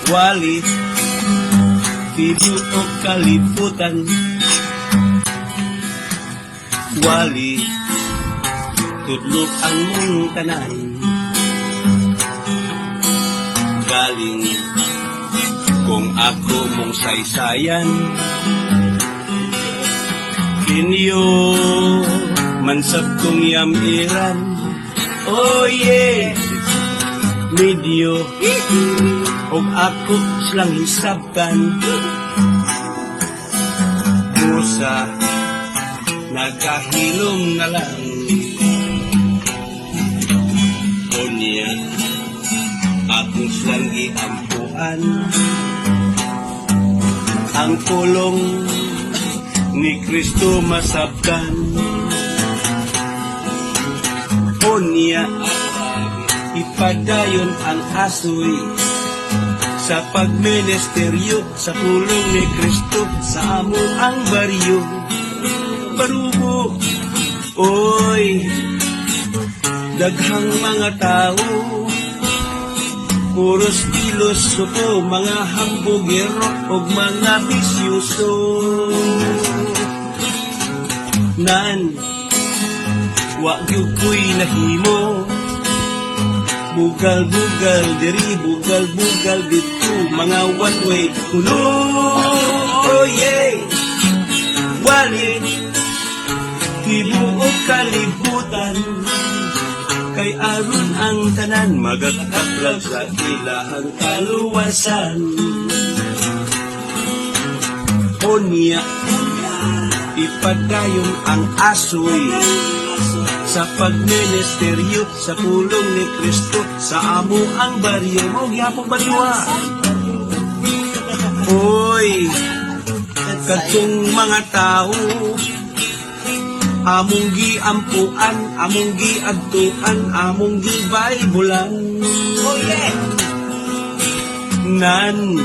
Wali tibuok kalibutan, wali tudlok ang mong tanan, galing kung ako mong saysayan, kinyo mansab kong yamiran. Oh yeah, medyo og ako silang hisabtan, busa nagkahilom na lang. Kunya ako silang giampuan, ang pulong ni Kristo masabtan. Kunya ipadayon ang asoy sa pagministeryo, sa pulong ni Kristo, sa amo ang baryo. Barugo, oy, daghang mga tao, puros pilosopo, mga hambugero o mga bisyoso. Nan, wag yukoy nahimo, bugal-bugal diri, bugal-bugal dito, mga one-way kulo. Oh yeah, wali tibuok kalibutan, kay aron ang tanan magagkaplag sa ilahang kaluwasan. Onya ipadayon ang asoy sa pagministeryo, sa pulong ni Kristo, sa amo ang baryo. Mo gyapon bariwa. Oy, kadtong mga tao, among giampuan, among giadtuan, among gibaybulan. Oh yeah. Nan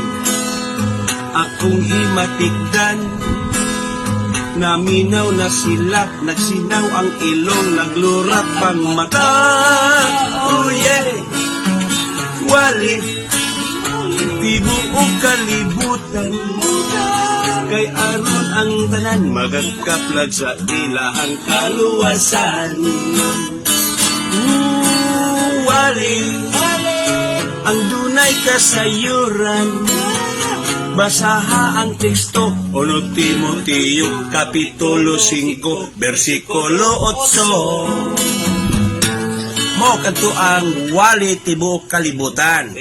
akong himatikdan, naminaw na sila, nagsinaw ang ilong, naglurat pang mata. Oh yeah, wali tibuok kalibutan, kay aron ang tanan magagkaplag sa ilahang kaluwasan. Wali ang dunay kasayuran, basaha ang teksto, 1 Timoteo Kapitulo 5 versikulo 8. Mo kadto ang wali tibuok kalibutan.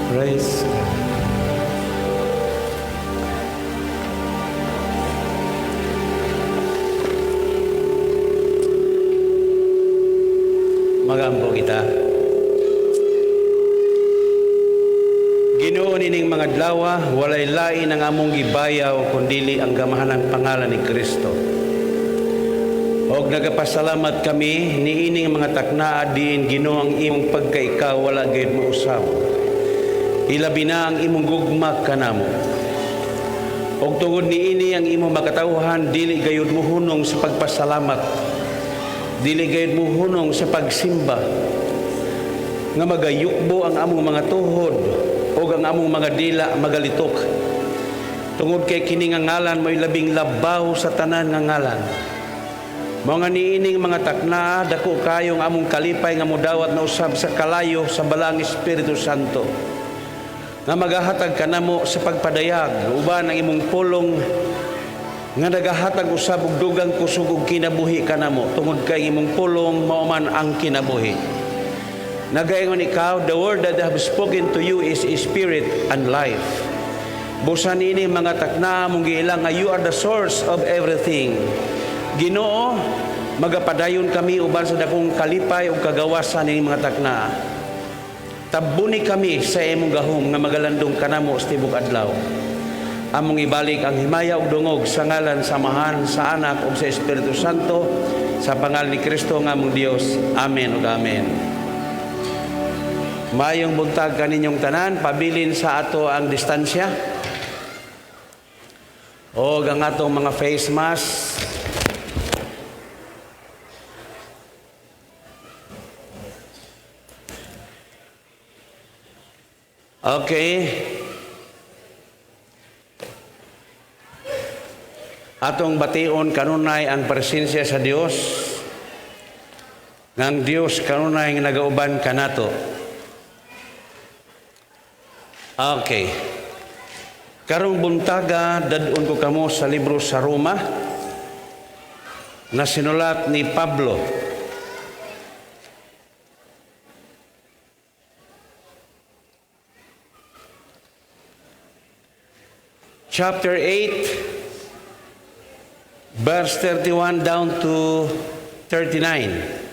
Praise God. Magampo kita. Ginoo nining mga adlaw, walay lain ang among gibayaw kundili ang gamahan ng pangalan ni Kristo. Og nagapasalamat kami niining mga taknaa diin Ginoo ang imong pagkaikaw wala gayud mausab. Ilabi na ang imong gugma kanamo. Og tungod niini ang imong makatawhan dili gayud mohunong sa pagpasalamat. Dili gayud mohunong sa pagsimba. Nga magayukbo ang among mga tuhod og ang among mga dila magalitok. Tungod kay kini nga ngalan mo'y labing labaw sa tanan nga ngalan. Mga niining mga takna, dako kayong among kalipay nga mudawat na usab sa kalayo sa balang Espiritu Santo. Nga magahatag kanamo sa pagpadayag, uban ang imong pulong nga nagahatag usab og dugang kusog og kinabuhi kanamo tungod kay imong pulong mao man ang kinabuhi. Nagaingon ikaw, the word that I have spoken to you is spirit and life. Busan ini mga takna mong giilang nga you are the source of everything. Ginoo, magapadayon kami uban sa dakong kalipay ug kagawasan ni mga takna. Tabuni kami sa imong gahom nga magalandong kanamo sa tibuok adlaw. Among ibalik ang himaya ug dungog sa ngalan samahan sa Anak ug sa Espiritu Santo sa pangalan ni Kristo nga among Dios. Amen ug amen. Mayong buntag kaninyong tanan, pabilin sa ato ang distansya o ang atong mga face mask. Okay. Atong bation kanunay ang presensya sa Dios. Ngang Dios kanunay nga nagauban kanato. Okay. Karong buntaga dadun ko kamo sa libro sa Roma na sinulat ni Pablo. Chapter 8, verse 31 down to 39.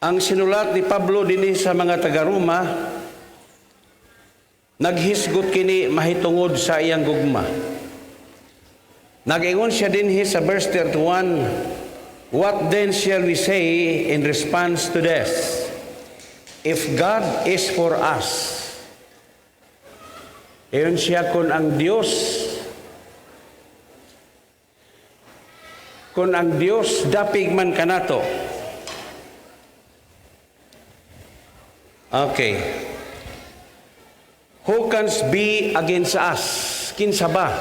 Ang sinulat ni Pablo dinhi sa mga taga-Roma, naghisgot kini mahitungod sa iyang gugma. Nag-ingon siya dinhi sa verse 31, "What then shall we say in response to this? If God is for us." Iyon siya kung ang Diyos dapig man kanato. Okay. Who can be against us? Kinsa ba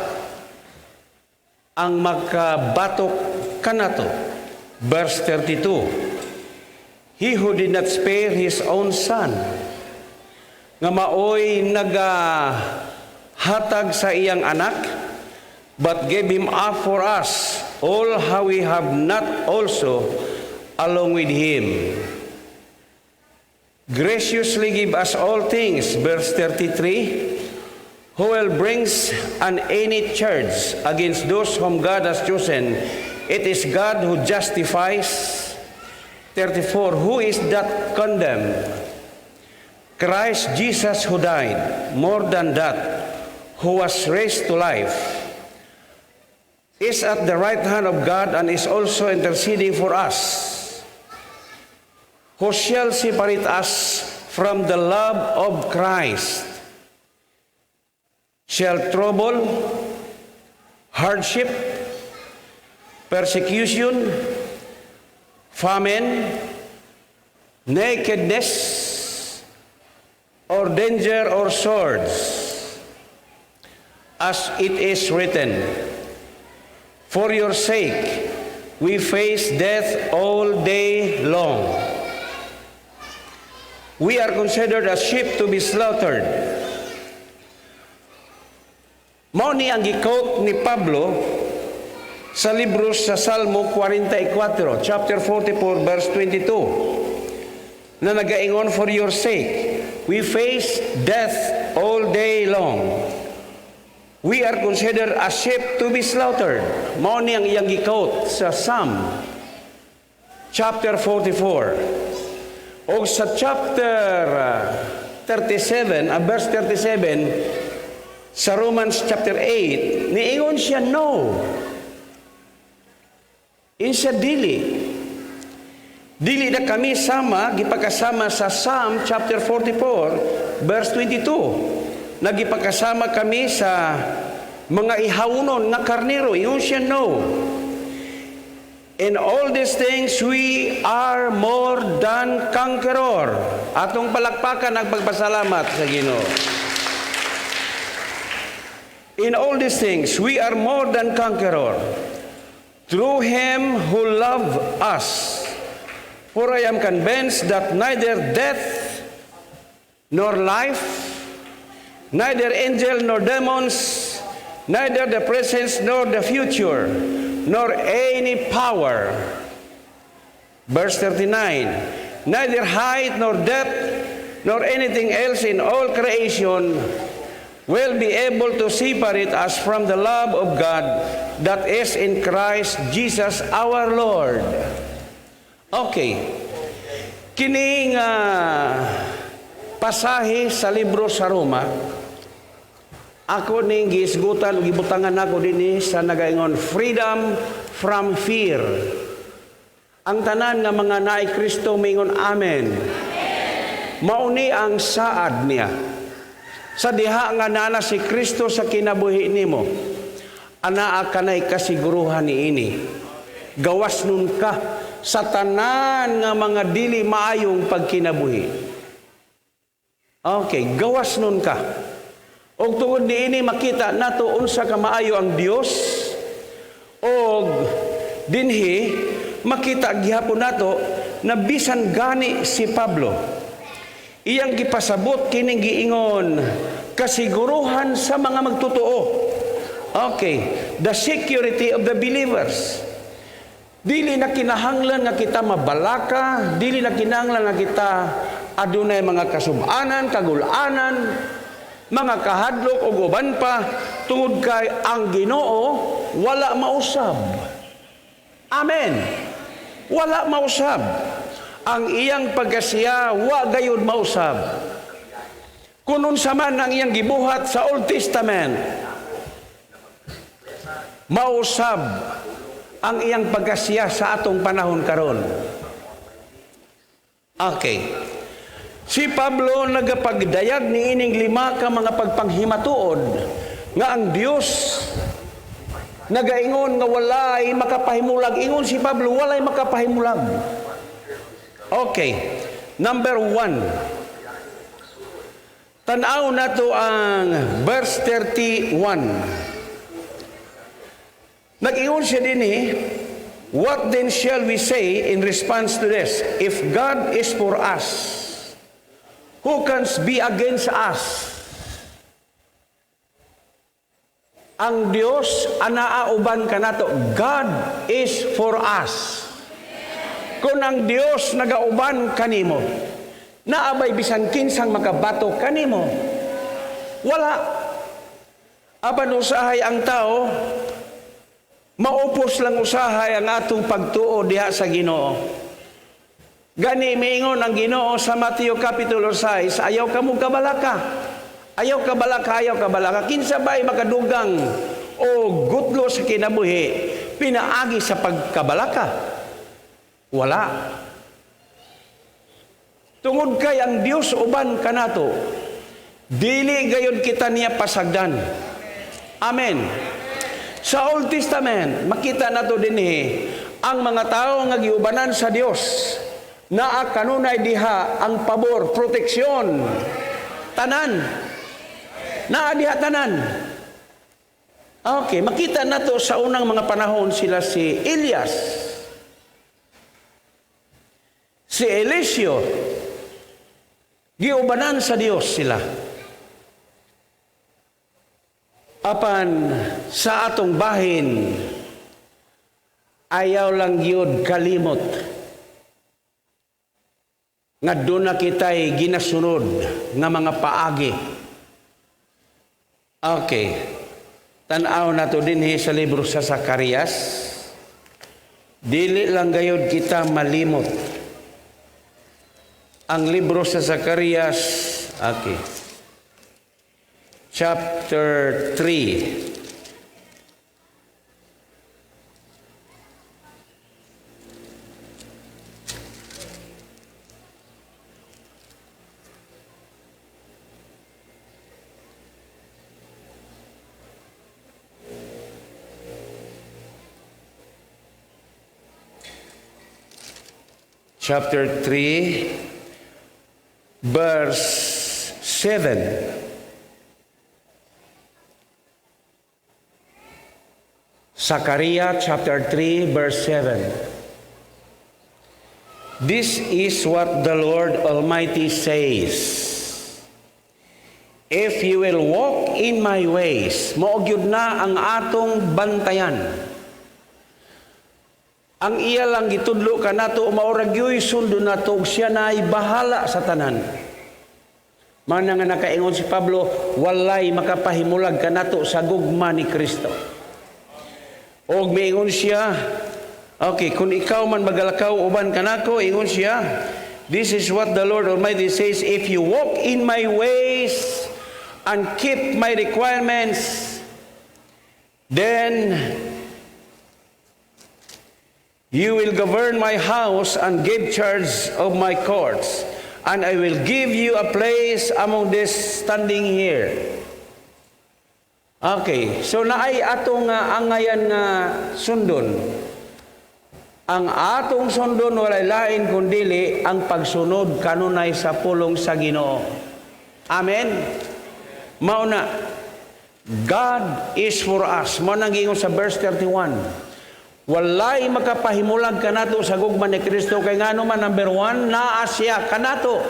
ang makabatok kanato? Verse 32. He who did not spare his own son, nga maoy nagahatag sa iyang anak, but gave him up for us, all how we have not also along with him graciously give us all things. Verse 33, who will brings an any charge against those whom God has chosen? It is God who justifies. 34, who is that condemned? Christ Jesus, who died, more than that, who was raised to life, is at the right hand of God and is also interceding for us. Who shall separate us from the love of Christ? Shall trouble, hardship, persecution, famine, nakedness, or danger or swords? As it is written, for your sake we face death all day long. We are considered as sheep to be slaughtered. Mao ni ang gi-quote ni Pablo sa libro sa Salmo 44, chapter 44, verse 22, na nagaingon, for your sake, we face death all day long. We are considered as sheep to be slaughtered. Mao ni ang iyang gi-quote sa Psalm, chapter 44. O sa chapter 37, verse 37, sa Romans chapter 8, niingon siya no. Insya dili. Dili na kami sama, gipakasama sa Psalm chapter 44, verse 22. Nagipakasama kami sa mga ihawunon na karnero. Ingon siya no. In all these things, we are more than conqueror. Atong palakpakan ang pagpasalamat sa Ginoo. In all these things, we are more than conqueror. Through Him who loved us. For I am convinced that neither death nor life, neither angel nor demons, neither the present nor the future, nor any power. Verse 39, neither height nor depth, nor anything else in all creation will be able to separate us from the love of God that is in Christ Jesus our Lord. Okay. Kining pasahe sa libro sa Roma, ako ning giisgutan ug gibutangan ako dinhi sa nagaingon freedom from fear. Ang tanan nga mga naay Kristo mingon amen. Mauni ang saad niya. Sa diha nga nana si Kristo sa kinabuhi nimo, anaa kanay kasiguruhan niini. Gawas nun ka sa tanan nga mga dili maayong pagkinabuhi. Okay, gawas nun ka. Og tungod niini makita nato unsa ka maayo ang Dios, og dinhi makita gihapon nato na bisan gani si Pablo iyang gipasabot kining giingon kasiguruhan sa mga magtotoo. Okay, the security of the believers. Dili na kinahanglan nga kita mabalaka, dili na kinahanglan nga kita adunay mga kasub-anan, kagul-anan, mga kahadlok o uban pa, tungod kay ang Ginoo wala mausab. Amen. Wala mausab. Ang iyang pagkasiya wa gayud mausab. Kunun sa man ang iyang gibuhat sa Old Testament, mausab ang iyang pagkasiya sa atong panahon karon. Okay. Si Pablo nagapagdayag ni ining 5 ka mga pagpanghimatuod nga ang Dios nagaingon nga walay makapahimulag. Ingon si Pablo walay makapahimulag. Okay. Number 1. Tanaw nato ang verse 31. Nag-ingon siya din what then shall we say in response to this? If God is for us, who can be against us? Ang Dios anaauban kanato. God is for us. Kung ang Dios nagauban kanimo, naabay bisan kinsang makabato kanimo. Wala. Apan usahay ang tao, maupos lang usahay ang atong pagtuo diha sa Ginoo. Gani miingon ang Ginoo sa Mateo Kapitulo 6, ayaw ka mong kabalaka. Ayaw ka balaka, ayaw ka balaka. Kinsa ba'y makadugang o gutlo sa kinabuhi, pinaagi sa pagkabalaka? Wala. Tungod kay ang Dios uban kanato, dili gayon kita niya pasagdan. Amen. Sa Old Testament, makita nato dinhi ang mga tao nga giubanan sa Dios naa kanunay diha ang pabor, proteksyon, tanan. Naa diha tanan. Okay, makita nato sa unang mga panahon sila si Elias, si Eliseo, giubanan sa Dios sila. Apan sa atong bahin, ayaw lang yun kalimot. Nga doon na kita'y ginasunod nga mga paagi. Okay. Tanaw na to din sa libro sa Zacarias. Dili lang gayod kita malimot. Ang libro sa Zacarias, okay. Chapter 3. chapter 3, verse 7. Zechariah chapter 3, verse 7. This is what the Lord Almighty says. If you will walk in my ways, maogyod na ang atong bantayan. Ang iya lang gitudlo ka nato, mauragyoy sundo nato, siya na ay bahala sa tanan. Mana nga nakaingon si Pablo, walay makapahimulag ka nato sa gugma ni Kristo. Og miingon siya, okay, kung ikaw man magalakaw uban kanako, ingon siya, this is what the Lord Almighty says, if you walk in my ways and keep my requirements, then you will govern my house and give charge of my courts, and I will give you a place among this standing here. Okay, so naay atong angayan nga sundon. Ang atong sundon walay lain kundili ang pagsunod kanunay sa pulong sa Ginoo. Amen. Mauna, God is for us. Mao nang giingon sa verse 31. Walay makapahimulag kanato sa gugma ni Kristo kay ngano man number 1 naa siya kanato.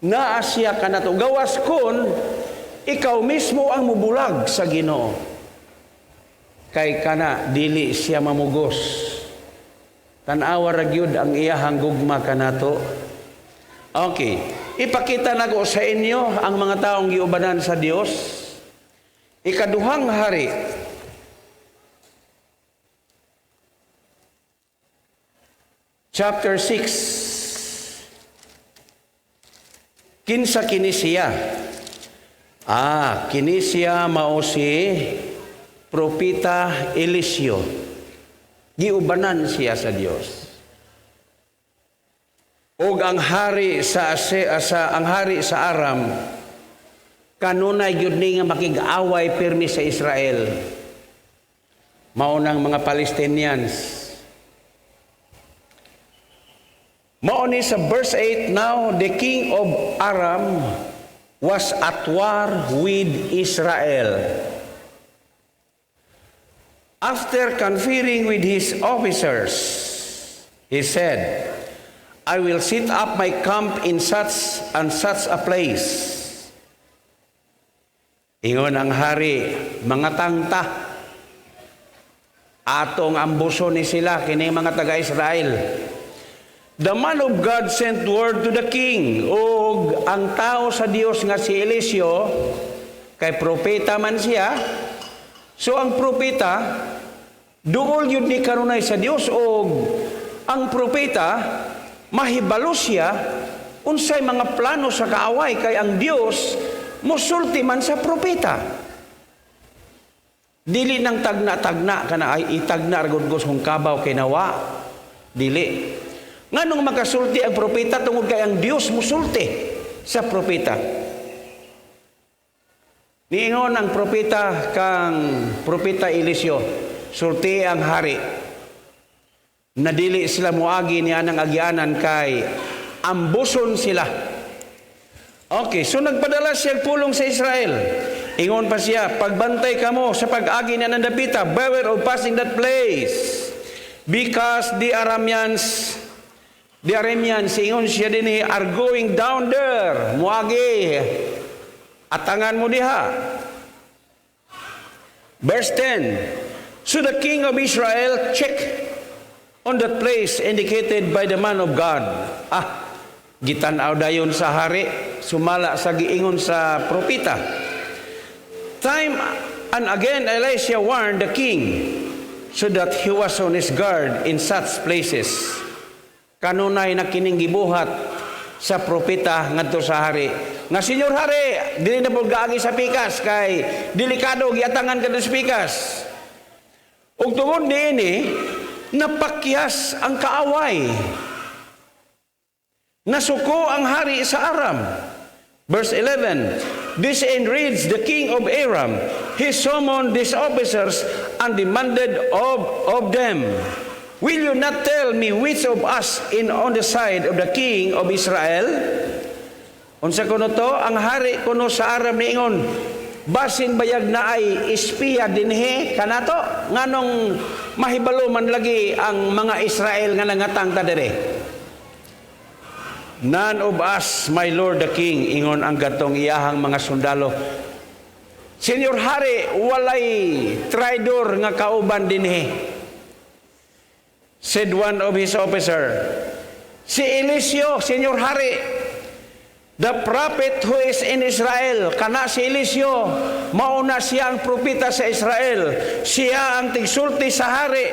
Naa siya kanato. Gawas kun ikaw mismo ang mubulag sa Ginoo. Kay kana dili siya mamugos. Tan-awa ra gyud ang iyahang gugma kanato. Okay, ipakita nako sa inyo ang mga taong giubanan sa Dios. Ikaduhang hari, chapter 6. Kinsa kini siya? Kini siya mao si Propeta Eliseo. Giubanan siya sa Dios. Og ang hari sa Aram kanunay gyud ni nga makig-away pirmi sa Israel. Mao nang mga Palestinians. Mao ni sa verse 8, now the king of Aram was at war with Israel. After conferring with his officers, he said, I will set up my camp in such and such a place. Ingon ang hari, mga tangta, atong ambuso ni sila, kini mga taga-Israel. The man of God sent word to the king, og ang tao sa Dios nga si Eliseo, kay propeta man siya, so ang propeta, duol yun ni karunay sa Dios, og ang propeta, mahibalo siya, unsay mga plano sa kaaway, kay ang Dios, musulti man sa propeta. Dili nang tagna-tagna, kana ay itagna argod kung kabaw kay nawa, dili. Nganong makasulti ang propeta tungod kay ang Dios musulti sa propeta. Niingon ang propeta kang propeta Eliseo, sulti ang hari. Nadili sila muagi niya ng agyanan kay ambuson sila. Okay, so nagpadala siya pulong sa Israel. Ingon pa siya, pagbantay kamo sa pag-agi na ng dapita, beware of passing that place, because the Arameans, ingon siya din, are going down there. Muagi, atangan mo diha. Verse 10, so the king of Israel checked on that place indicated by the man of God. Gitanaw dayon sa hari, sumala sa giingon sa propeta. Time and again Elisha warned the king so that he was on his guard in such places. Kanunay na kining gibuhat sa propeta ngadto sa hari. Nga senyor hari, dili na po gaagi sa pikas kay delikado giatangan kadto sa pikas. Ug tungod niini napakyas ang kaaway. Nasuko ang hari sa Aram. Verse 11, this enraged the king of Aram. He summoned these officers and demanded of them, Will you not tell me which of us in on the side of the king of Israel? Unsa kuno to, ang hari kuno sa Aram niingon, basin bayag na ay espiya dinhi kanato, nganong mahibalo man lagi ang mga Israel nga nangatang ta dere. None of us, my lord the king, ingon ang gatong iyahang mga sundalo. Senyor hari, walay traidor nga kauban dinhi. Said one of his officer, si Eliseo, senyor hari, the prophet who is in Israel, kana si Eliseo, mauna siya ang propeta sa Israel, siya ang tigsulti sa hari.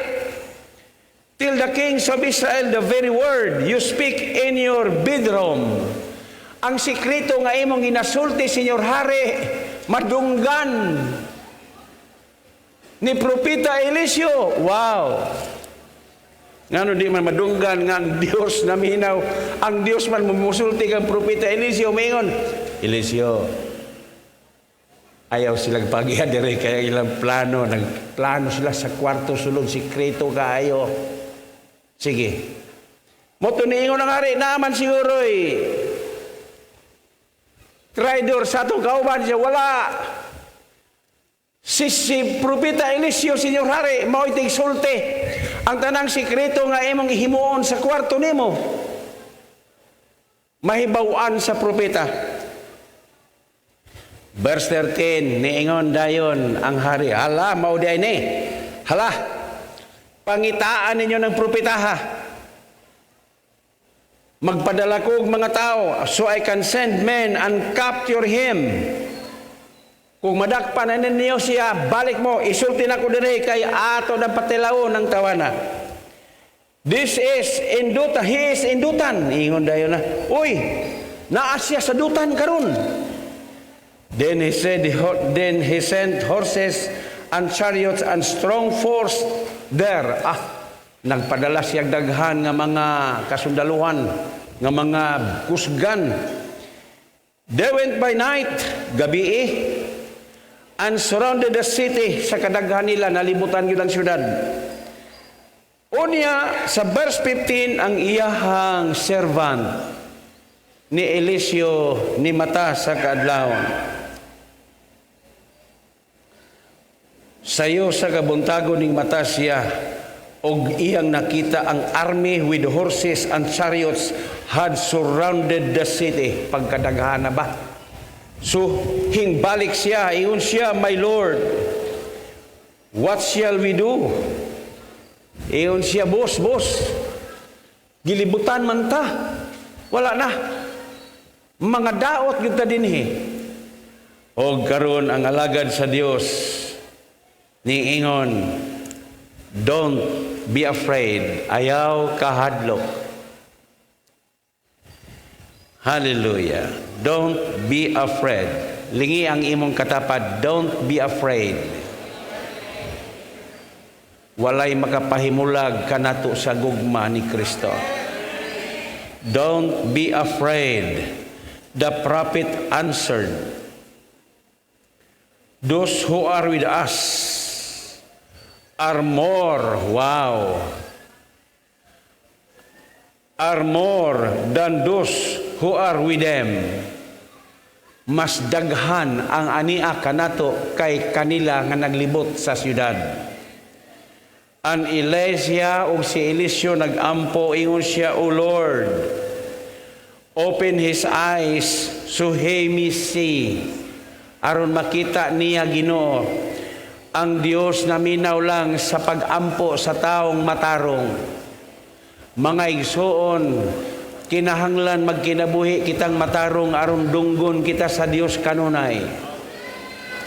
Till the kings of Israel, the very word you speak in your bedroom. Ang sikreto nga imong ginasulti, senyor hari, madunggan ni propeta Eliseo. Wow! Ngano di man madunggan nga ang Dios naminaw, ang Dios man mumusulti kang propeta Eliseo, mayon, Eliseo, ayaw silang pag-iadere kaya ilang plano, nagplano sila sa kwarto sulod, sikreto kaayo. Sige. Moto niingon ang hari, naman siguro traidor sa itong kauban siya, wala. Si propeta Eliseo, senyor hari, mao'y tigsulti. Ang tanang sikreto nga imong ihimuon sa kwarto nimo, mahibawaan sa propeta. Verse 13, niingon dayon ang hari, hala, mao di ay ni. Hala, pangitaan ninyo ng propetaha. Magpadala ko og mga tao so I can send men and capture him. Kung madakpan na ninyo siya, balik mo, isulti na ko dire kay ato na patilaon ng tawana. This is induta, he is indutan. Ingon dayon na, uy, naa siya sa dutan karon. Then he sent horses and chariots and strong force there. Nagpadala siya daghan nga mga kasundaluhan, nga mga kusgan. They went by night, gabi and surrounded the city. Sa kadaghan nila, nalibutan yun ang syudad. Unya, sa verse 15, ang iyahang servant ni Eliseo ni mata sa kaadlawon. Sayo sa kabuntago ning mata siya, og iyang nakita ang army with horses and chariots had surrounded the city. Pagkadaghan na ba? So, hingbalik siya, iyon siya, my Lord, what shall we do? Iyon siya, boss, gilibutan man ta, wala na, mga daot kita dinhi. O karon ang alagad sa Dios, ni ingon, don't be afraid, ayaw kahadlok. Hallelujah. Don't be afraid. Lingi ang imong katapat, don't be afraid. Walay makapahimulag kanato sa gugma ni Kristo. Don't be afraid. The prophet answered, those who are with us are more, are more than those who are with them. Mas daghan ang ania kanato kay kanila nga naglibot sa syudad. An Elisha ug si Eliseo nagampo, ingon siya, O Lord, open his eyes so he may see. Aron makita niya Ginoo, ang Dios na minaw lang sa pagampo sa taong matarong. Mga igsoon, kinahanglan magkinabuhi kitang matarong aron dunggon kita sa Dios kanunay.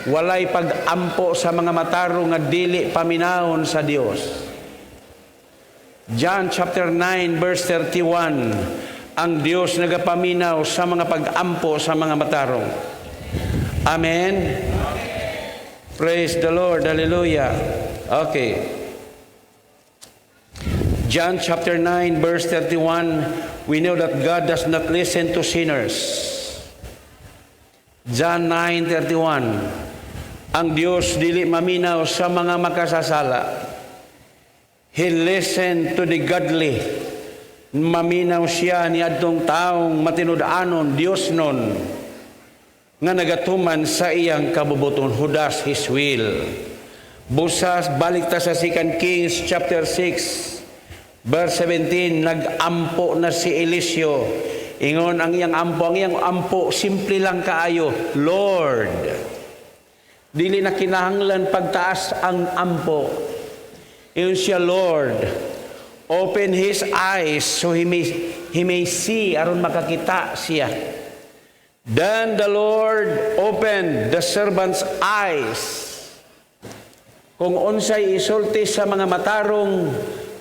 Walay pagampo sa mga matarong nga dili paminahon sa Dios. John chapter 9 verse 31, ang Dios nagapaminaw sa mga pagampo sa mga matarong. Amen. Praise the Lord. Hallelujah. Okay. John chapter 9 verse 31, we know that God does not listen to sinners. John 9:31, ang Dios dili maminaw sa mga makasasala. He listened to the godly. Maminaw siya ni adtong taong matinud-anon, Dios nun, nga nagatuman sa iyang kabubuton. Who does His will. Busas, balik ta sa 2 Kings chapter 6, verse 17, nag-ampo na si Eliseo. Ingon ang iyang ampo, simple lang kaayo, Lord. Dili na kinahanglan pagtaas ang ampo. Ingon siya, Lord, open his eyes so he may see, aron makakita siya. Then the Lord opened the servant's eyes. Kung unsay isulti sa mga matarong,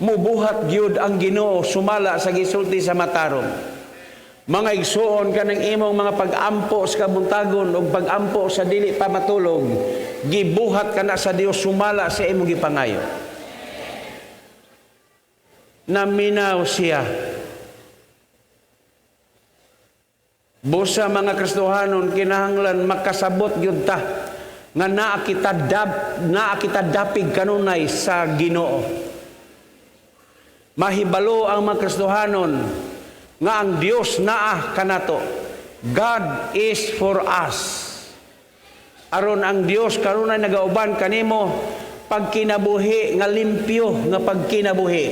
mubuhat gyud ang Ginoo sumala sa gisulti sa matarong. Mga igsuon kanang imong mga pag-ampo sa kabuntagon o pag-ampo sa dili pa matulog, gibuhat kana sa Dios sumala sa imong gipangayo. Naminaw siya. Busa mga Kristohanon, kinahanglan makasabot gyud ta nga naa kita dapig kanunay sa Ginoo. Mahibalo ang mga Kristohanon nga ang Dios naa kanato. God is for us. Aron ang Dios kanunay nagauban kanimo pagkinabuhi nga limpyo nga pagkinabuhi.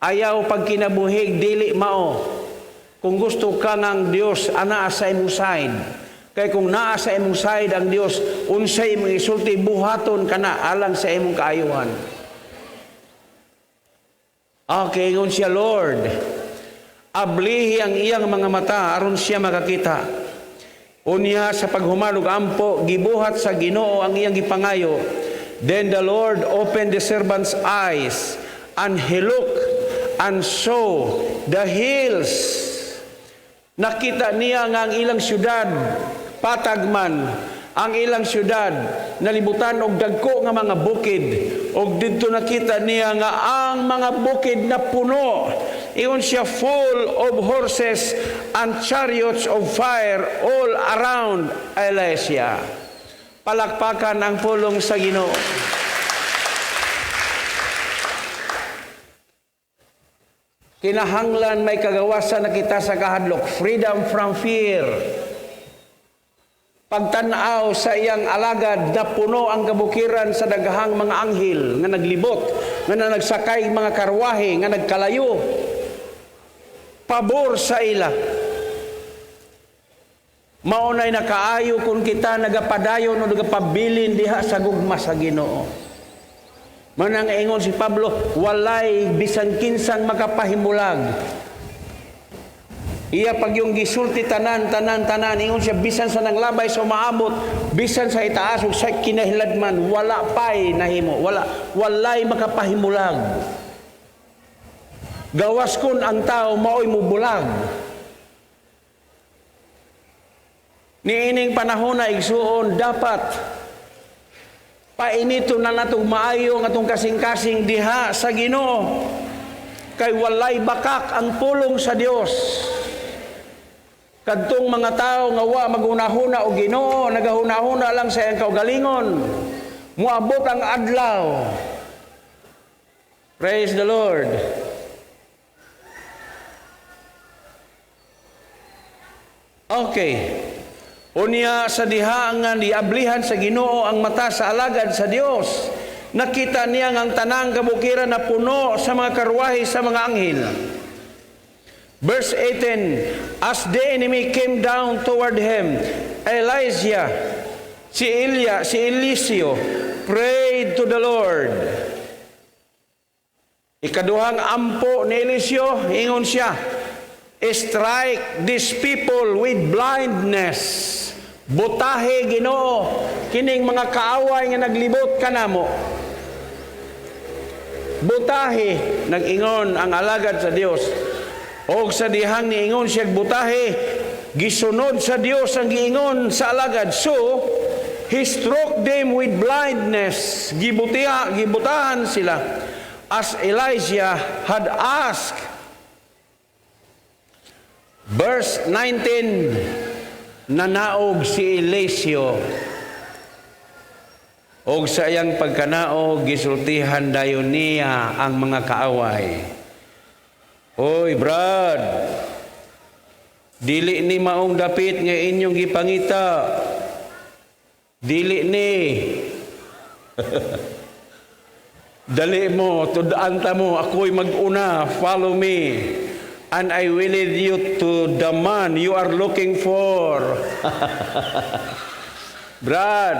Ayaw pagkinabuhi dili mao. Kung gusto ka ng Dios ana sa imong side. Kaya kung naa sa imong side ang Dios, unsay imong isulti buhaton kana alang sa imong kaayuhan. Okay, ngon siya, Lord, ablihi ang iyang mga mata aron siya makakita. Unya sa paghumalog ampo, gibuhat sa Ginoo ang iyang gipangayo. Then the Lord opened the servant's eyes, and he looked and saw the hills. Nakita niya nga ang ilang syudad, patagman, ang ilang syudad, nalibutan og dagko nga mga bukid. Og dito nakita niya nga ang mga bukid na puno. Iyon siya full of horses and chariots of fire all around Elisha. Palakpakan ang pulong sa Ginoo. Kinahanglan may kagawasan na kita sa kahadlok. Freedom from fear. Pagtanaw sa iyang alagad na puno ang kabukiran sa daghang mga anghel nga naglibot, nga nagsakay mga karwahe, nga nagkalayo. Pabor sa ila. Maunay nakaayo kung kita nagapadayon o nagapabilin diha sa gugma sa Ginoo. Manang ingon si Pablo, walay bisan kinsang makapahimulag. Iya pag yung gisulti tanan, ingon siya, bisan sa nanglabay sa maabot, bisan sa itaas o sa kinahiladman, wala pa'y nahimo, walay makapahimulag. Gawas kun ang tao, maoy mubulag. Niining panahon na igsuon, dapat painito na natong maayo nga atong kasing-kasing diha sa Ginoo. Kay walay bakak ang pulong sa Dios. Kadtong mga tao nga wa maghunahuna og Ginoo, nagahunahuna lang sa iyang kaugalingon. Muabot ang adlaw. Praise the Lord. Okay. Unya sa diha nga diablihan sa Ginoo ang mata sa alagad sa Dios. Nakita niya ang tanang kabukiran na puno sa mga karwahe sa mga anghel. Verse 18, as the enemy came down toward him, Elijah, si Eliseo, prayed to the Lord. Ikaduhang ampo ni Eliseo, ingon siya, strike these people with blindness. Butahe Ginoo kining mga kaaway nga naglibot kanamo. Butahe, nag-ingon ang alagad sa Dios. Og sa dihang niingon siya butahe, gisunod sa Dios ang giingon sa alagad. So he struck them with blindness. Gibutahan sila as Elijah had asked. Verse 19, nanaog si Eliseo. Og sa iyang pagkanao, gisultihan dayon niya ang mga kaaway. Oy, Brad, dili ni maong dapit nga inyong gipangita. Dili ni. Dali mo, tudaan ta mo, ako'y mag-una, follow me. And I will lead you to the man you are looking for. Brad,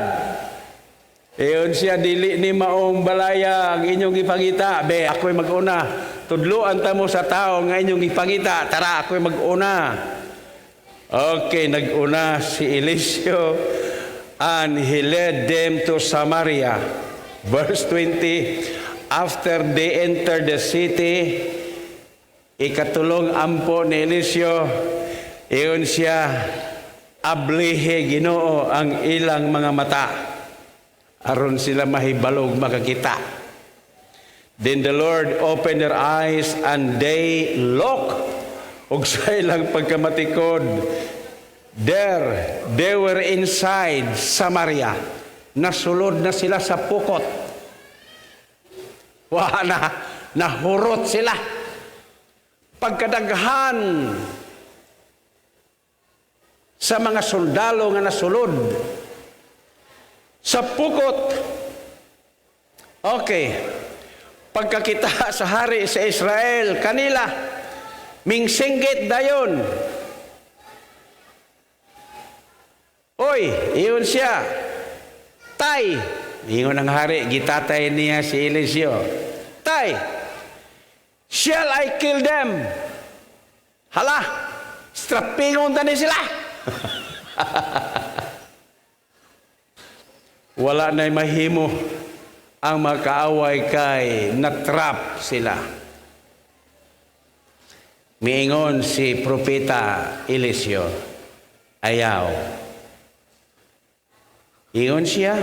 iyon siya, dili ni maong balaya ang inyong ipangita. Be, ako'y mag-una. Tudluan ta mo sa tao nga inyong ipangita. Tara, ako'y mag-una. Okay, nag-una si Eliseo and he led them to Samaria. Verse 20, after they entered the city, ikatulong ampo ni Eliseo, iyon siya, ablihe Ginoo ang ilang mga mata, aron sila mahibalog makakita. Then the Lord opened their eyes and they look, ug sa ilang pagkamatikod, there they were inside Samaria. Nasulod na sila sa pukot. Nahurot sila. Pagkadaghan sa mga sundalo nga nasulod sa pukot. Okay. Pagkakita sa hari sa Israel, kanila, mingsinggit dayon. Oy, iyon siya. Tay, ingon ang hari, gitatay niya si Eliseo. Tay, shall I kill them? Hala, strapingon tani sila. Wala na'y mahimo ang makaaway kay natrap sila. Miingon si propeta Eliseo, ayaw. Ingon siya,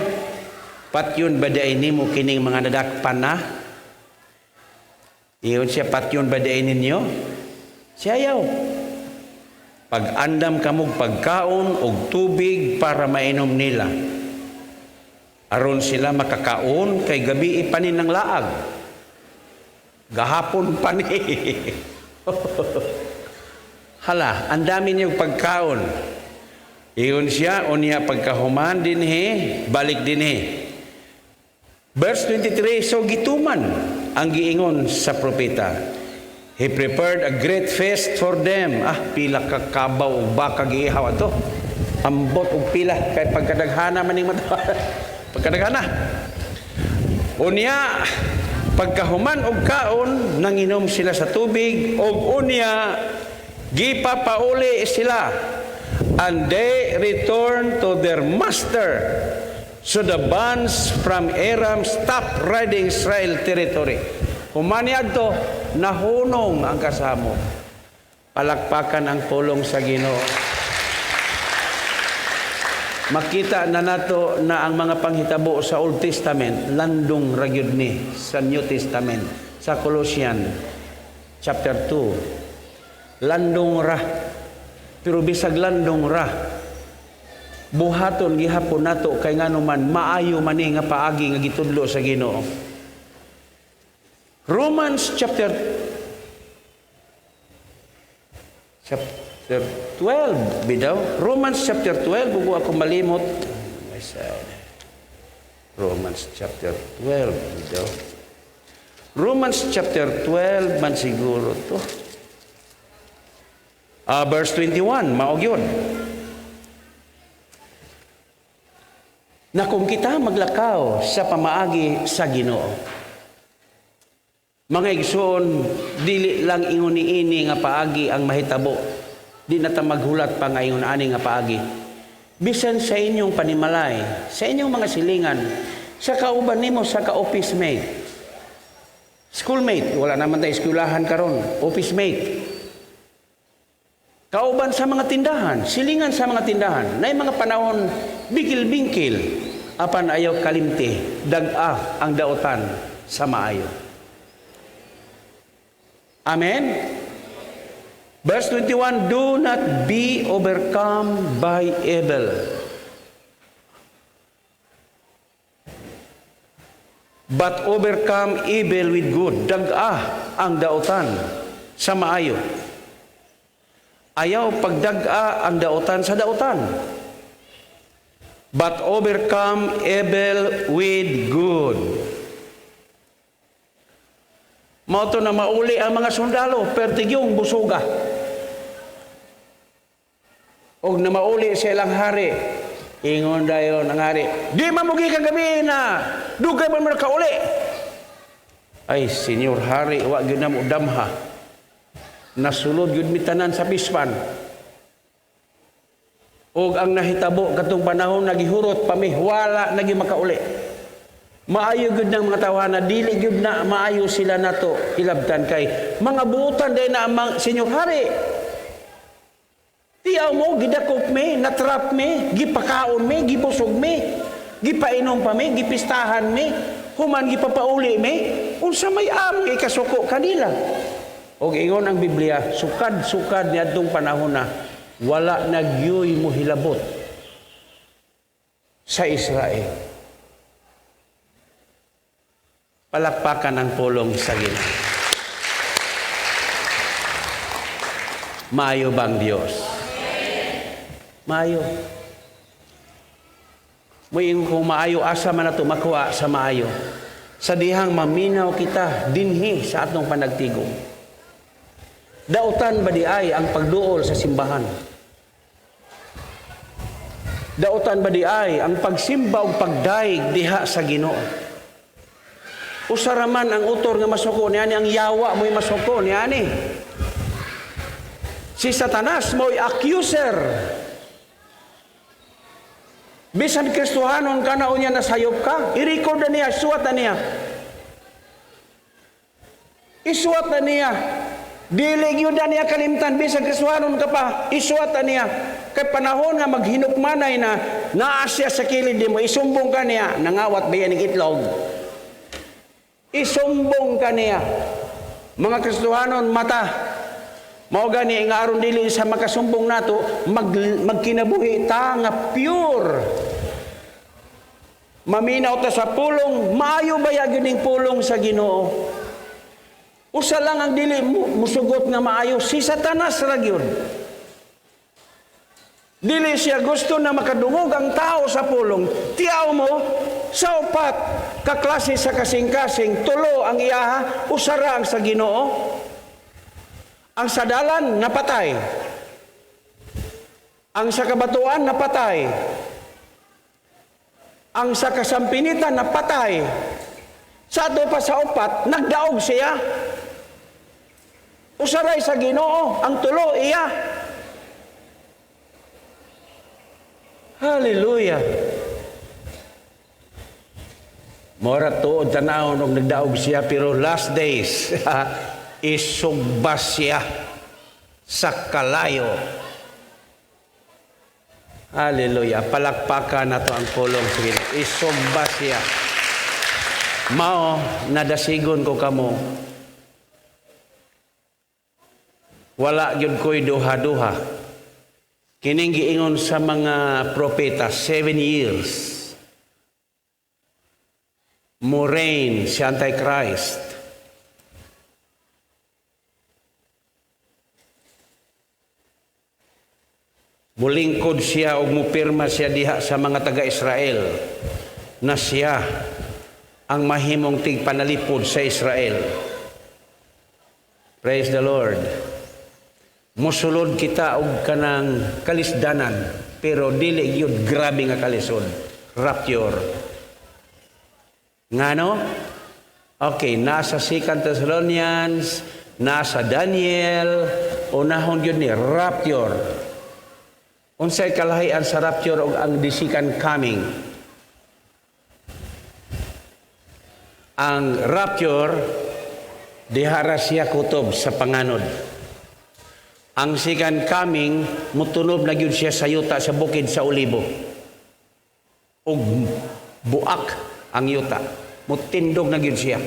patyon baday nimo kining mga nadakpan na? Ingon siya, patyon baday ninyo? Siya ayaw. Pag-andam kamog pagkaon og tubig para mainom nila. Aron sila makakaon kay gabi ipanin ng laag. Gahapon pa ni. Hala, ang dami niyong pagkaon. Iyon siya, unya pagkahuman dinhi, balik dinhi. Verse 23, so gituman ang giingon sa propeta. He prepared a great feast for them. Pila ka kabaw o baka giihaw ato. Ambot o pila, kay pagkadaghana maning mata. Pagkadaghana. Unya, pagkahuman og kaon, nanginom sila sa tubig, og unya, gipapauli sila. And they returned to their master. So the bands from Aram stopped raiding Israel territory. Humani adto, nahunong ang kasamo. Palakpakan ang pulong sa Ginoo. Makita na nato na ang mga panghitabo sa Old Testament, landong ragyod ni sa New Testament. Sa Colossians chapter 2, landong ra. Pero bisag landong ra, buhaton gihapon nato kay nganuman maayo man ni nga paagi nga gitudlo sa Ginoo. Romans chapter 12 bidaw. Romans chapter 12, bugo ako malimot. Romans chapter 12 bidaw. Romans chapter 12 man siguro to. Verse 21, maog yun. Na kung kita maglakaw sa pamaagi sa Ginoo, mga igsoon, dili lang ingon niini nga paagi ang mahitabo. Di na ta maghulat pa nga ingon ani nga paagi. Bisan sa inyong panimalay, sa inyong mga silingan, sa kauban nimo sa ka-office mate, schoolmate, wala naman tayo eskwelahan karon, office mate. Kauban sa mga tindahan, silingan sa mga tindahan, na mga panahon, bikil-bingkil, apan ayaw kalimti, dag-a ang daotan sa maayo. Amen? Verse 21, do not be overcome by evil. but overcome evil with good. Dag-a ang daotan sa maayo. Ayaw pagdag-a ang daotan sa daotan. But overcome evil with good. Mauto na mauli ang mga sundalo, pertigyong busuga. O na mauli sa ilang hari, ingon dayon ang hari, di mamugi kang gabi na, dugay man mo kauli. Ay, Senyor Hari, wag yun na mo damha. Nasulod yun mitanan sa pispan. O ang nahitabo katong panahon, nagihurot pami, wala nagi makauli. Maayo gyud ng mga tawana, dili gyud na maayo sila nato hilabtan kay mga buutan day na ang Senyor Hari. Tiyaw mo, gidakop me, natrap me, gipakaon me, gibusog me, gipainom pa me, gipistahan me, human gipapauli me, unsa may amo ikasuko kanila. O ingon ang Biblia, sukad-sukad niadtong panahon na wala nagyoy mo hilabot sa Israel. Palakpakan ang pulong sa Ginoo. Maayo bang Diyos? Maayo. Moing kung maayo, asa man nato makuha sa maayo. Sa dihang maminaw kita dinhi sa atong panagtigom. Dautan ba di ay ang pagduol sa simbahan? Dautan ba di ay ang pagsimba o pagdaig diha sa Ginoo? Usaraman ang utor nga masuko niani, ang yawa mo'y masuko niani. Si Satanas mo'y accuser. Bisan Kristohanon ka na unya nasayop ka, i-record na niya, isuwat na niya. Isuwat na niya. Dili yun na niya kalimtan, bisan Kristohanon ka pa, isuwat na niya. Kay panahon nga maghinukmanay na naasya sa kilid mo, isumbong ka niya, nangawat ba yan ng itlog? Isumbong ka niya. Mga Kristohanon, mata. Mao gani nga aron dili sa makasumbong nato magkinabuhi ta nga pure. Maminaw ta sa pulong, maayo ba gyud pulong sa Ginoo? Usa lang ang dili musugot nga maayo, si Satanas ra gyud. Dili siya gusto na makadungog ang tao sa pulong. Tiyaw mo sa upat ka klase sa kasing-kasing, tulo ang iyaha, usara ang sa Ginoo. Ang sa dalan, napatay. Ang sa kabatuan, napatay. Ang sa kasampinitan, napatay. Sa ato pa sa upat, nagdaog siya. Usaray sa Ginoo, ang tulo, iya. Hallelujah. Mora tuod tanawon og nagdaog siya, pero last days, isugbas siya sa kalayo. Hallelujah. Palakpakan na to ang pulong sa Ginoo. Isugbas siya. Mao, nadasigon ko kamo. Wala gyud ko'y duha-duha. Kining giingon sa mga propeta, 7 years. Mo reign si Antichrist. Mulingkod siya o mupirma siya diha sa mga taga-Israel na siya ang mahimong tigpanalipod sa Israel. Praise the Lord. Musulod kita og kanang kalisdanan, pero dili gyud grabe nga kalisod. Rapture. Ngano? Okay, nasa 2 Thessalonians, nasa Daniel, unahon gyud ni rapture. Unsay kalahian sa rapture o ang the second coming? Ang rapture, dihara siya kutob sa panganod. Ang second coming, mutunob na gyud siya sa yuta sa bukid sa Olibo. Og buak ang yuta. Mutindog na gyud siya.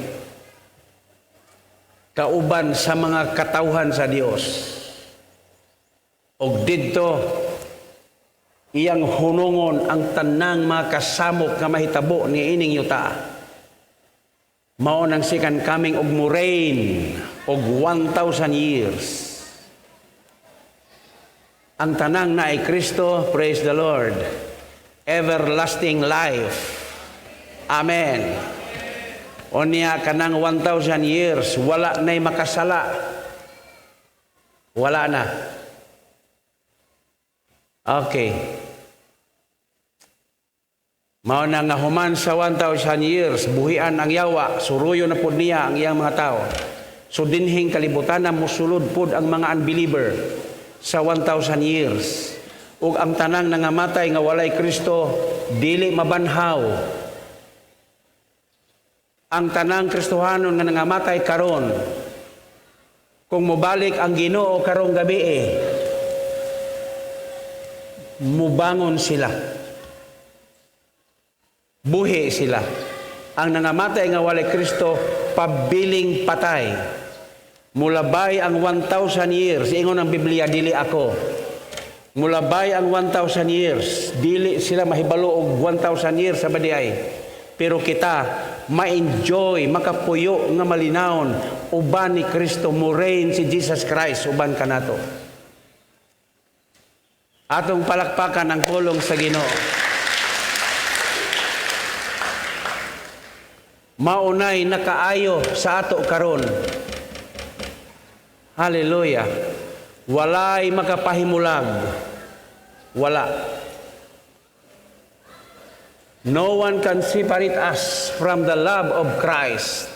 Kauban sa mga katawhan sa Dios. Og didto, iyang hunungon ang tanang mga kasamok nga mahitabo ni ining yuta. Mao nang second coming og mo reign og 1,000 years. Ang tanang na ay Kristo, praise the Lord. Everlasting life. Amen. O niya kanang 1,000 years, wala na'y makasala. Wala na. Okay. Mao na nga human sa 1,000 years, buhian ang yawa, suruyo na pod niya ang iyang mga tao. So dinhing kalibutan na musulod pod ang mga unbeliever sa 1,000 years. Ug ang tanang nangamatay nga walay Kristo, dili mabanhaw. Ang tanang Kristohanon nga nangamatay karon, kung mubalik ang Ginoo karong gabi mubangon sila. Buhi sila. Ang nangamatay nga walay Kristo, pabiling patay. Mulabay ang 1,000 years. Ingon ang Biblia, dili ako. Mulabay ang 1,000 years. Dili sila mahibalo og 1,000 years sa badiay. Pero kita, ma-enjoy, makapuyo nga malinawon, uban ni Kristo, mo reign si Jesus Christ, uban kanato. Atong palakpakan ang pulong sa Ginoo. Maunay nakaayo sa ato karon. Hallelujah. Walay makapahimulag. Wala. No one can separate us from the love of Christ.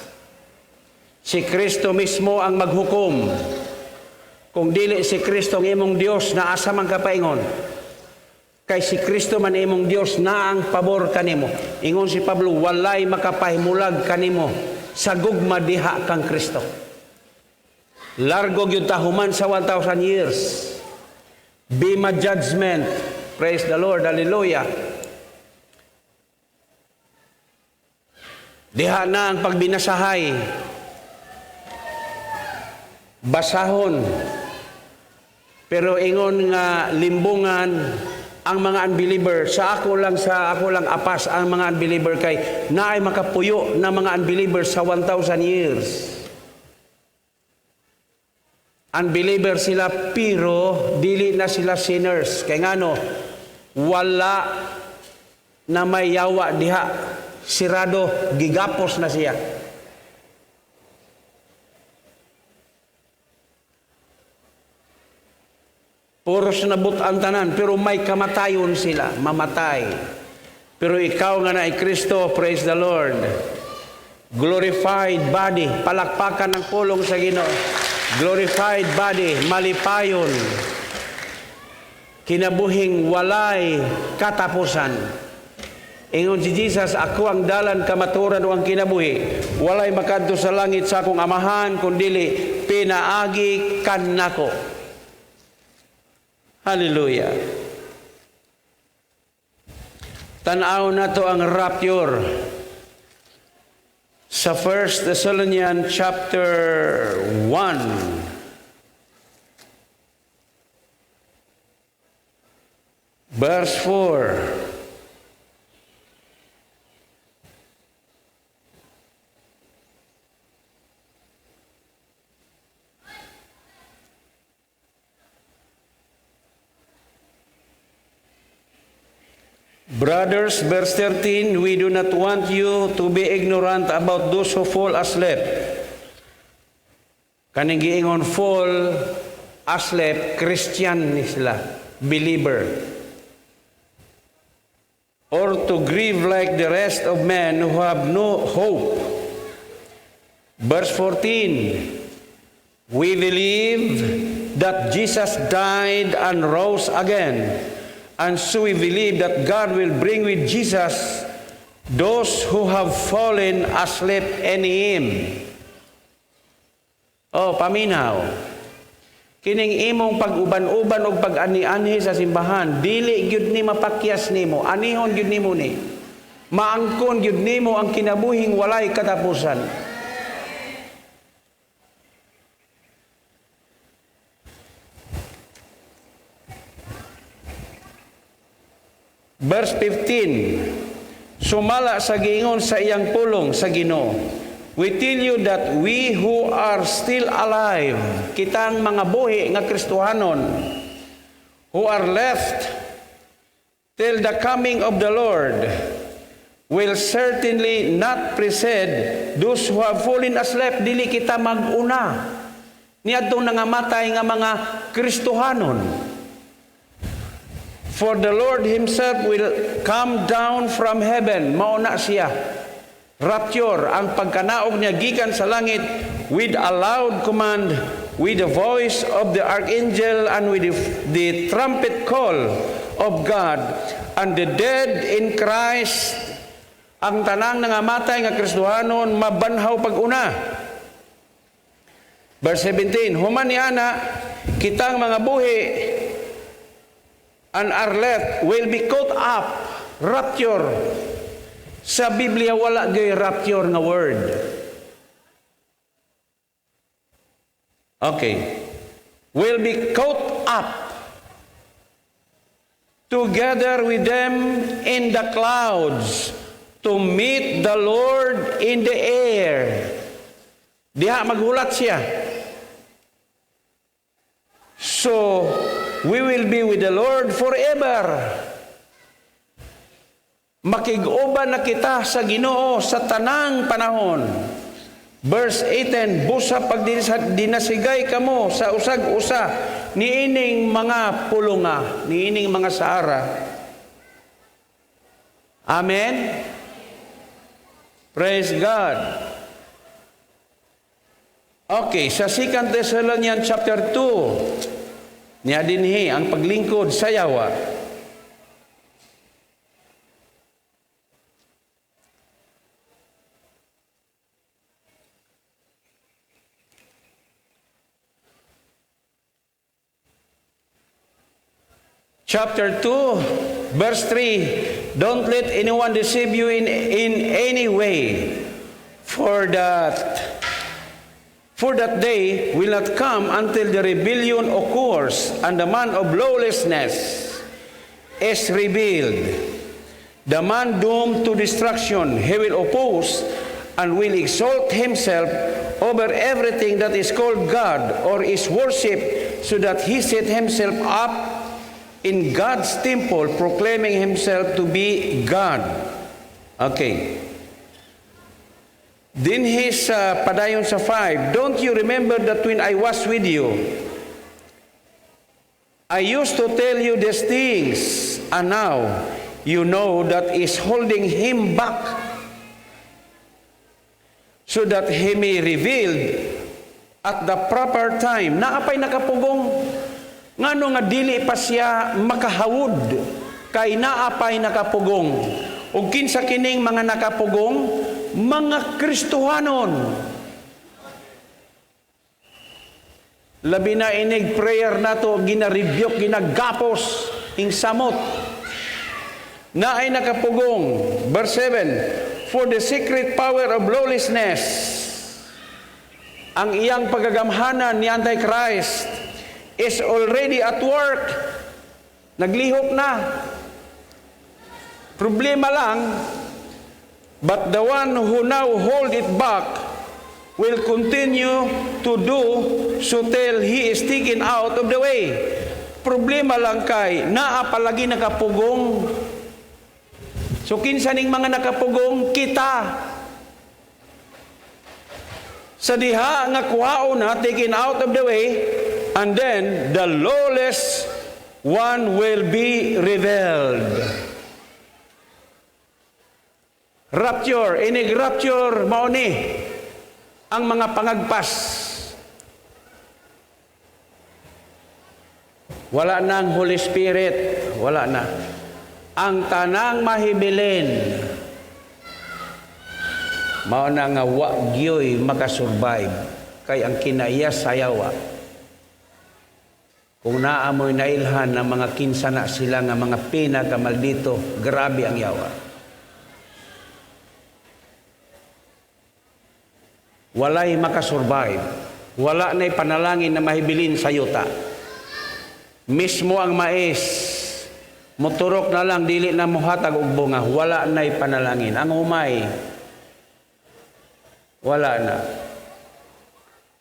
Si Kristo mismo ang maghukom. Kung dili si Kristo ang imong Dios, naasa man kapaingon. Kay si Kristo man imong Dios na ang pabor kanimo. Ingon si Pablo, walay makapahimulag kanimo sa gugma diha kang Kristo. Largo gyud tahuman sa 1,000 years. Bema judgment. Praise the Lord. Hallelujah. Diha na ang pagbinasahay. Basahon. Pero ingon nga limbungan ang mga unbeliever. Sa ako lang apas ang mga unbeliever kay naay makapuyo na mga unbeliever sa 1,000 years. Unbeliever sila pero dili na sila sinners. Kay ngano wala na may yawa diha. Sirado, gigapos na siya. Puros nabot ang tanan, pero may kamatayon sila, mamatay. Pero ikaw nga na ay Kristo, praise the Lord. Glorified body, palakpakan ng pulong sa Ginoo. Glorified body, malipayon. Kinabuhing walay katapusan. Ingon si Jesus, ako ang dalan, kamaturan o ang kinabuhi. Walay makadto sa langit sa akong amahan, kundili pinaagi kanako. Hallelujah. Tanaw na to ang rapture. Sa 1 Thessalonians chapter 1. Verse 4. Brothers, verse 13, we do not want you to be ignorant about those who fall asleep. Kaning giingon fall asleep, Christian ni sila, believer. Or to grieve like the rest of men who have no hope. Verse 14, we believe that Jesus died and rose again. And so we believe that God will bring with Jesus those who have fallen asleep in Him. Oh, paminaw. Kining imong pag-uban-uban o pag-ani-anhi sa simbahan, dili gyud ni mapakyas nimo, anihon gyud nimo ni. Maangkon gyud nimo ang kinabuhing walay katapusan. Verse 15, sumala sa giingon sa iyang pulong sa Ginoo, We tell you that we who are still alive, kitang mga buhi nga Kristohanon, who are left till the coming of the Lord, will certainly not precede those who have fallen asleep. Dili kita mag-una niadtong nangamatay nga mga Kristohanon. For the Lord Himself will come down from heaven. Mauna siya. Rapture, ang pagkanaog niya gikan sa langit with a loud command, with the voice of the archangel, and with the trumpet call of God. And the dead in Christ, ang tanang nangamatay nga Kristohanon, mabanhaw pag-una. Verse 17, human niana, kitang mga buhi and are left will be caught up, rapture. Sa Biblia wala gay rapture nga word. Okay. Will be caught up together with them in the clouds to meet the Lord in the air. Diha maghulat siya. So, we will be with the Lord forever. Makig-uban na kita sa Ginoo sa tanang panahon. Verse 18, busa pag dinasigay kamo sa usag-usa niining mga pulunga, niining mga saara. Amen? Praise God. Okay, sa 2 Thessalonians chapter 2, niya dinhi ang paglingkod sa yawa. Chapter 2, verse 3, don't let anyone deceive you in any way, for that day will not come until the rebellion occurs and the man of lawlessness is revealed. The man doomed to destruction, he will oppose and will exalt himself over everything that is called God or is worshipped, so that he set himself up in God's temple, proclaiming himself to be God. Okay. Then his padayon sa 5, don't you remember that when I was with you, I used to tell you these things, and now you know that is holding him back, so that he may reveal at the proper time. Naapay nakapugong, ngano nga dili pa siya makahawod, kay naapay nakapugong. Ug kinsa kining mga nakapugong, mga Kristohanon. Labi na inig prayer nato, gina-rebuke, ginagapos ing samot. Naay nakapugong. Verse 7, for the secret power of lawlessness, ang iyang pagagamhanan ni Antichrist is already at work. Naglihok na. Problema lang, but the one who now hold it back will continue to do so till he is taken out of the way. Problema lang kay naa palagi nakapugong. So kinsa ning mga nakapugong? Kita. Sa diha nga kuhaon na taken out of the way, and then the lawless one will be revealed. Rapture, inig rapture mao ni ang mga pangagpas. Wala na ang Holy Spirit, wala na. Ang tanang mahibilin, mao na nga wa gyoy makasurvive, kay ang kinaiya sayawa. Kung naamoy nailhan ng mga kinsa na sila nga mga pinakamaldito, grabe ang yawa. Walay makasurvive. Wala na'y panalangin na mahibilin sa yuta. Mismo ang mais, moturok na lang, dili na muhatag og bunga. Wala na'y panalangin. Ang humay, Wala na.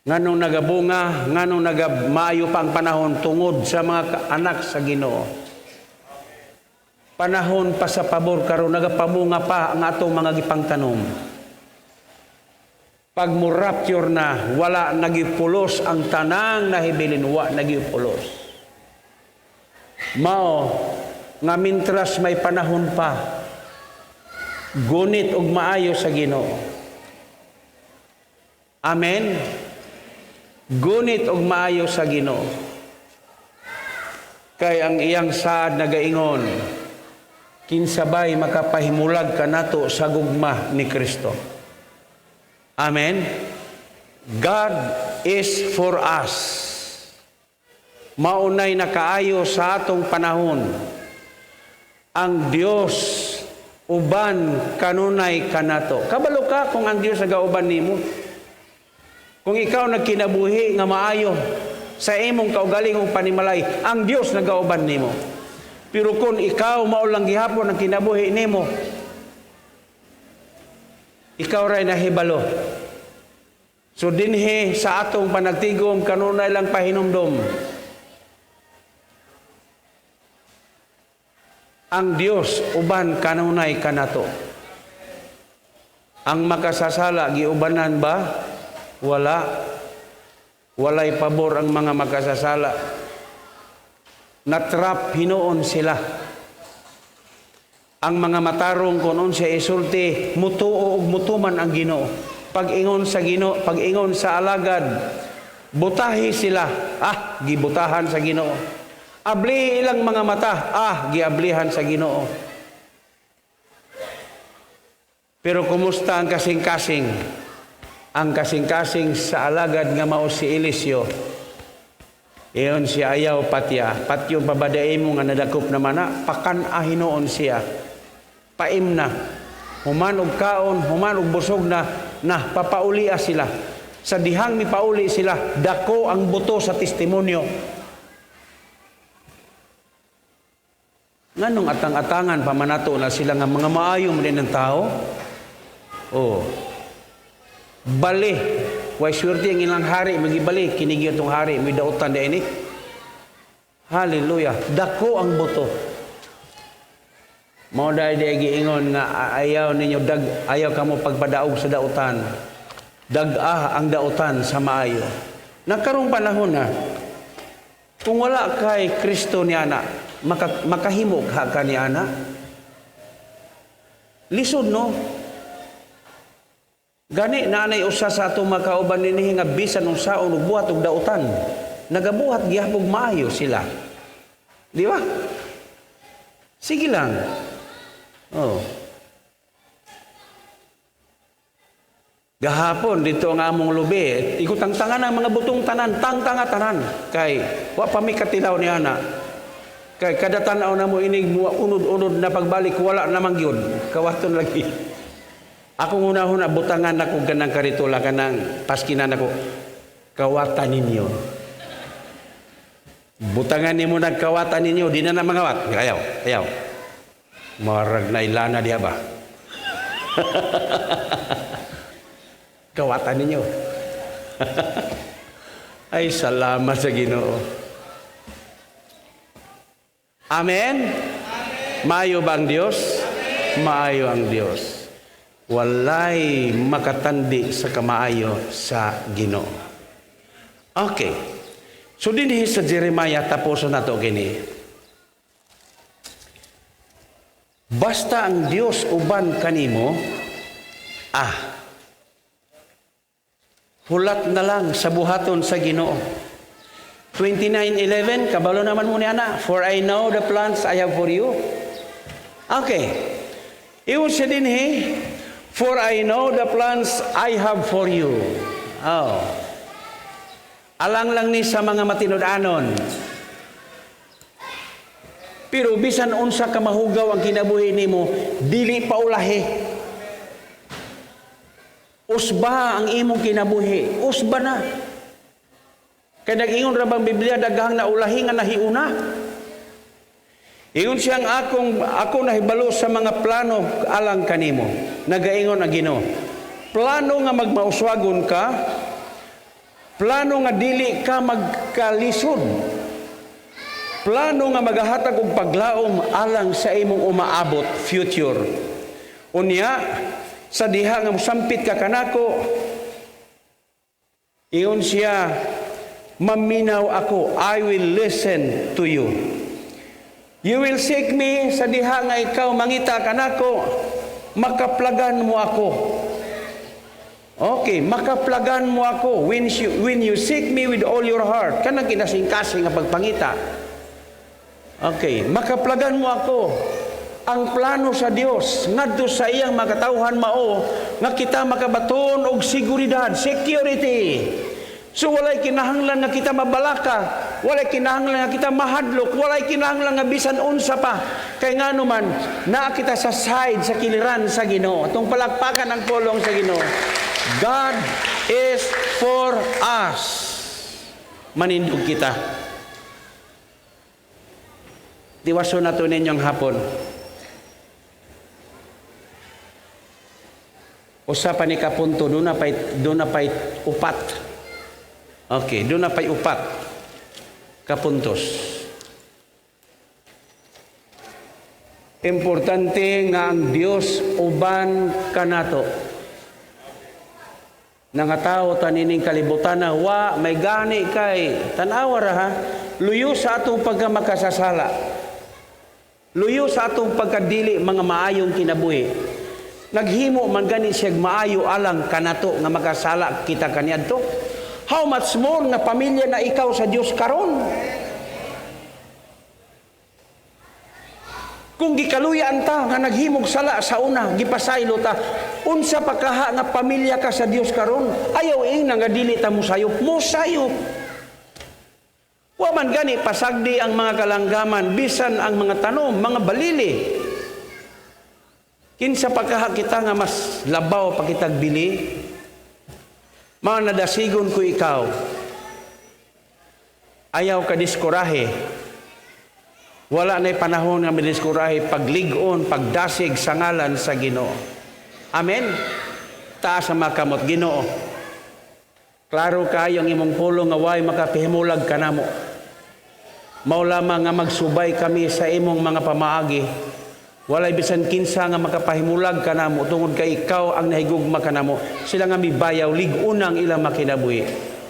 Nganong nagabunga, nganong nagamayo pa ang panahon tungod sa mga anak sa Ginoo. Panahon pa sa pabor karon nagapamunga pa ang atong mga gipangtanom. Pag mo rapture na, wala nagipulos ang tanang nahibilin, wa nagipulos. Mao nga mintras may panahon pa, gunit og maayo sa Ginoo. Amen. Gunit og maayo sa Ginoo. Kay ang iyang saad nagaingon, kinsabay makapahimulag kanato sa gugma ni Kristo. Amen. God is for us. Maunay nakaayo sa atong panahon. Ang Dios uban kanunay kanato. Kabalo ka kung ang Dios nagauban nimo. Kung ikaw nagkinabuhi nga maayo sa imong kaugalingong panimalay, ang Dios nagauban nimo. Pero kung ikaw maulang gihapon ang kinabuhi nimo, ikaw ray nahibalo. So dinhi sa atong panagtigom kanunay lang pahinumdom. Ang Dios uban kanunay kanato. Ang makasasala giubanan ba? Wala. Walay pabor ang mga makasasala. Natrap hinuon sila. Ang mga matarong kung unsa isulti, mutuo ug mutuman ang Ginoo. Pag-ingon sa Ginoo, pag-ingon sa alagad, butahi sila. Gibutahan sa Ginoo. Abli ilang mga mata, giablihan sa Ginoo. Pero kumusta ang kasing-kasing? Ang kasing-kasing sa alagad nga mao si Eliseo. Iyon siya ayaw patya. Patyong pabadain mo nga nadakop naman na, pakan ahinoon siya. Paim na. Human og kaon, human og busog na papaulia sila. Sa dihang mipauli sila, dako ang buto sa testimonyo. Nganong atang-atangan pamanato na sila nga mga maayong din ng tao? Bali. Way swerte ang ilang hari, magibali, kinigyo itong hari, may dautan na ini. Hallelujah. Dako ang buto. Mao dahil giingon nga ayaw ninyo ayaw kamo pagpadaog sa dautan. Ang dautan sa maayo. Nagkarong panahon na kung wala kay Kristo ni ana, makahimo ka ni ana. Lisod no. Gani nanay usa sa atong makauban dinhi nga bisan unsaon og buhat og dautan. Nagabuhat gihapon maayo sila. Di ba? Sige lang. Gahapon dito ang among lubi, ikutang tangan ang mga butong tanan, tangtanga tanan. Kay wa pa mi katilaw ni ana. Kay kada tan-aw na mo inig unod-unod na pagbalik wala namang gyud. Kawaton lagi. Ako una-una butangan ako ganang karitula kanang paskinan ako. Kawatan ninyo. Butangan nimo nagkawatan ninyo, di na mangawat. Ayaw. Marag na ilana diha ba? Kawatan ninyo. Ay, salamat sa Ginoo. Amen? Maayo ba ang Diyos? Maayo ang Diyos. Walay makatandi sa kamaayo sa Ginoo. Okay. So dinhi sa Jeremiah tapos na to kini. Basta ang Dios uban kanimo, hulat na lang sa buhaton sa Ginoo. 29:11 kabalo naman mo ni ana, for I know the plans I have for you. Okay. Iyon siya dinhi, for I know the plans I have for you. Alang lang ni sa mga matinud-anon. Pero bisan unsa ka mahugaw ang kinabuhi nimo, dili pa ulahi. Usba ang imong kinabuhi. Usba na. Kaya nag-ingon ra bang Biblia daghang na ulahi nga nahiuna. Ingon siyang ako nahibalo sa mga plano alang kanimo. Nagaingon ang Ginoo. plano nga magmauswagon ka, plano nga dili ka magkalisod, plano nga magahatag og paglaom alang sa imong umaabot future. Unya, sa diha nga mosampit ka kanako, iyon siya, maminaw ako, I will listen to you. You will seek me, sa diha nga ikaw mangita kanako, makaplagan mo ako. Okay, makaplagan mo ako when you seek me with all your heart. Kanang kinasing-kasing nga pagpangita. Okay, makaplagan mo ako. Ang plano sa Dios ngadto sa iyang makatawhan mao nga kita makabaton og seguridad, security. So walay kinahanglan nga kita mabalaka, walay kinahanglan nga kita mahadlok, walay kinahanglan nga bisan unsa pa. Kay ngano man naa kita sa side sa kiliran sa Ginoo. Atong palakpakan ang pulong sa Ginoo. God is for us. Manindog kita. Tiwaso na to ninyong hapon. Usa pa ni kapunto, doon na pa'y upat. Okay, doon na pa'y upat. Kapuntos. Importante nga ang Dios uban kanato. Nangatao tanining kalibutan na wa may gani kay tanawa ra ha. Luyo sa atong pagkamakasasala. Luyo sa atong pagkadili mga maayong kinabuhi. Naghimo man gani siya maayo alang kanato nga makasala kita kaniadto. How much more nga pamilya na ikaw sa Dios karon? Kung gikaluyan ta nga naghimog sala sa una, gipasaylo ta, unsa pa kaha nga pamilya ka sa Dios karon? Ayaw ing nga dili ta musayop, musayop. Wa man gani pasagdi ang mga kalanggaman, bisan ang mga tanom, mga balili. Kinsa pa kaha kita nga mas labaw pa kitag bili? Mga nadasigon ko ikaw, ayaw ka diskurahe. Wala na'y panahon nga midiskurahe pagligon, pagdasig sa ngalan sa Ginoo. Amen? Taas ang makamot, Ginoo. Klaro kayo ang imong pulong nga way makapihimulag ka namo. Mao lamang nga magsubay kami sa imong mga pamaagi. Walay bisan kinsa nga makapahimulag ka namo tungod kay ikaw ang nahigugma ka namo. Sila nga mibayaw, ligunang ilang makinabuhi.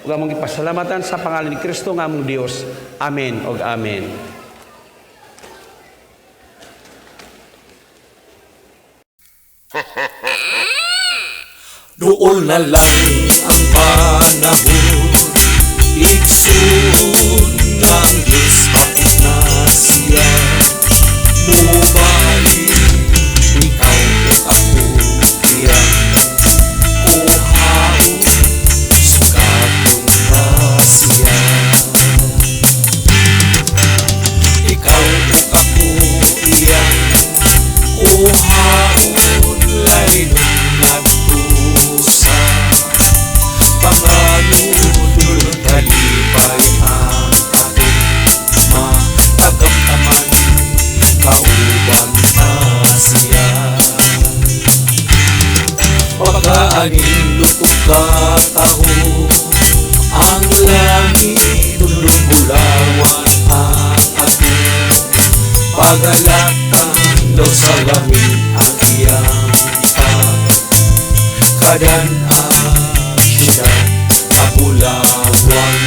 Ug among ipasalamatan sa pangalan ni Kristo nga among Dios. Amen ug amen. Doon na lang ang panahon, iksun ng Diyos bakit na siya mubalik, ikaw at ako iyan kuhaon, sugatong na siya. Ikaw at ako iyan kuhaon, laylong nagtusa pangalulul kalipay ang ating matagamtaman kauban na siya. Pagkaanin lutong kataho ang langit tulong bulawan at ating pagalatan daw sa langit ang iyang kadan siya kapulawan.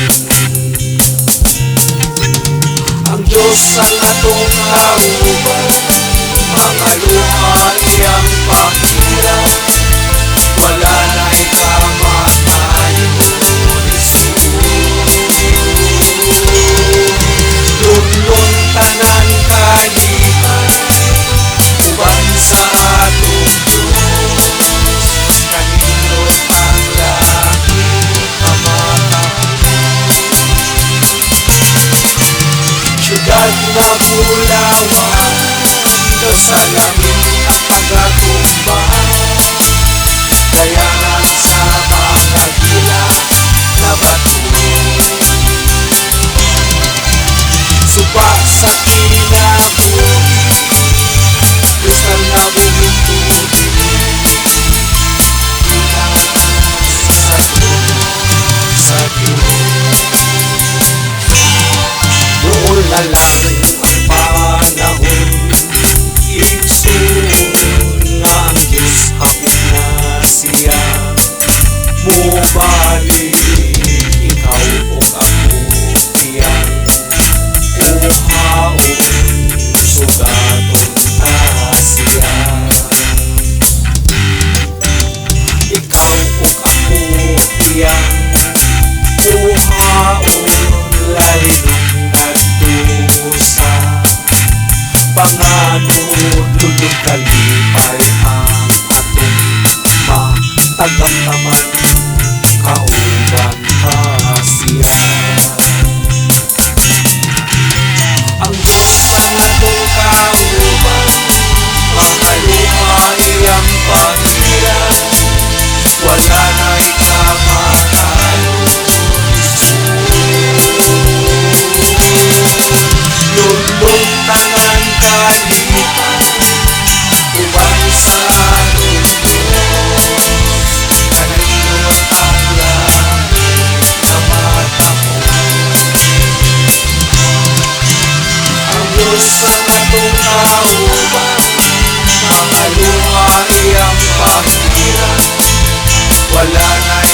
Ang Diyos ang atong kauban, mga luha iyang pakita, wala na'y kamatayo ni Lulong tanan kalihan, uban sa atong Diyos, kanilot ang langit kamatayo. Siyudad na bulawan, daw sa langit at tanan kalipan uban sa atong Diyos kanindot ang langit nga matapos. Ang Diyos ang atong kauban mahalunga iyang pagiran wala na